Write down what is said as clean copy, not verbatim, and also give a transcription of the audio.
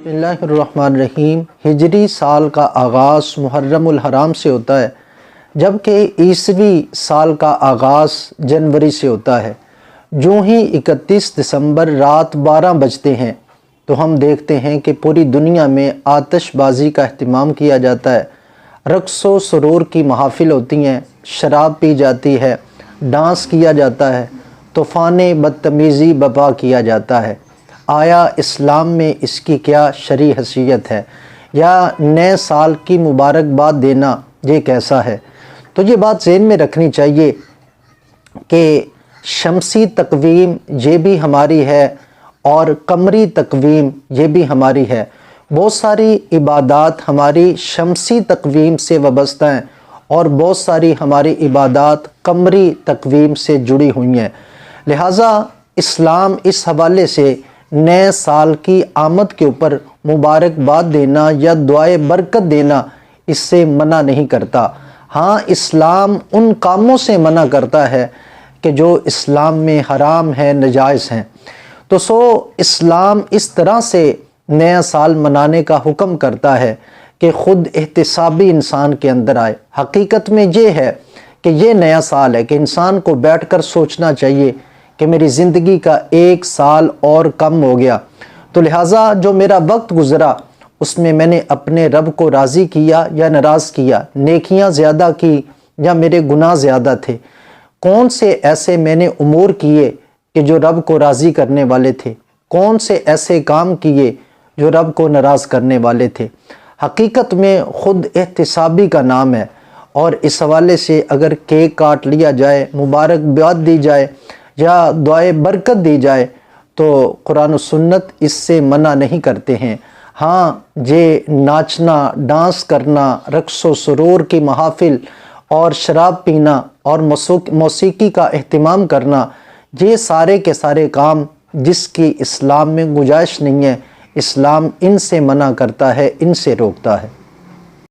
بسم اللہ الرحمن الرحیم۔ ہجری سال کا آغاز محرم الحرام سے ہوتا ہے، جبکہ عیسوی سال کا آغاز جنوری سے ہوتا ہے۔ جو ہی 31 دسمبر رات 12 بجتے ہیں تو ہم دیکھتے ہیں کہ پوری دنیا میں آتش بازی کا اہتمام کیا جاتا ہے، رقص و سرور کی محافل ہوتی ہیں، شراب پی جاتی ہے، ڈانس کیا جاتا ہے، طوفان بدتمیزی برپا کیا جاتا ہے۔ آیا اسلام میں اس کی کیا شرعی حیثیت ہے، یا نئے سال کی مبارکباد دینا یہ کیسا ہے؟ تو یہ بات ذہن میں رکھنی چاہیے کہ شمسی تقویم یہ بھی ہماری ہے اور قمری تقویم یہ بھی ہماری ہے۔ بہت ساری عبادات ہماری شمسی تقویم سے وابستہ ہیں اور بہت ساری ہماری عبادات قمری تقویم سے جڑی ہوئی ہیں، لہٰذا اسلام اس حوالے سے نئے سال کی آمد کے اوپر مبارکباد دینا یا دعائے برکت دینا اس سے منع نہیں کرتا۔ ہاں، اسلام ان کاموں سے منع کرتا ہے کہ جو اسلام میں حرام ہیں، ناجائز ہیں۔ تو اسلام اس طرح سے نیا سال منانے کا حکم کرتا ہے کہ خود احتسابی انسان کے اندر آئے۔ حقیقت میں یہ ہے کہ یہ نیا سال ہے کہ انسان کو بیٹھ کر سوچنا چاہیے کہ میری زندگی کا 1 سال اور کم ہو گیا، تو لہٰذا جو میرا وقت گزرا اس میں میں نے اپنے رب کو راضی کیا یا ناراض کیا، نیکیاں زیادہ کی یا میرے گناہ زیادہ تھے، کون سے ایسے میں نے امور کیے کہ جو رب کو راضی کرنے والے تھے، کون سے ایسے کام کیے جو رب کو ناراض کرنے والے تھے۔ حقیقت میں خود احتسابی کا نام ہے، اور اس حوالے سے اگر کیک کاٹ لیا جائے، مبارکباد دی جائے یا دعائے برکت دی جائے تو قرآن و سنت اس سے منع نہیں کرتے ہیں۔ ہاں، یہ ناچنا، ڈانس کرنا، رقص و سرور کی محافل اور شراب پینا اور موسیقی کا اہتمام کرنا، یہ سارے کے سارے کام جس کی اسلام میں گنجائش نہیں ہے، اسلام ان سے منع کرتا ہے، ان سے روکتا ہے۔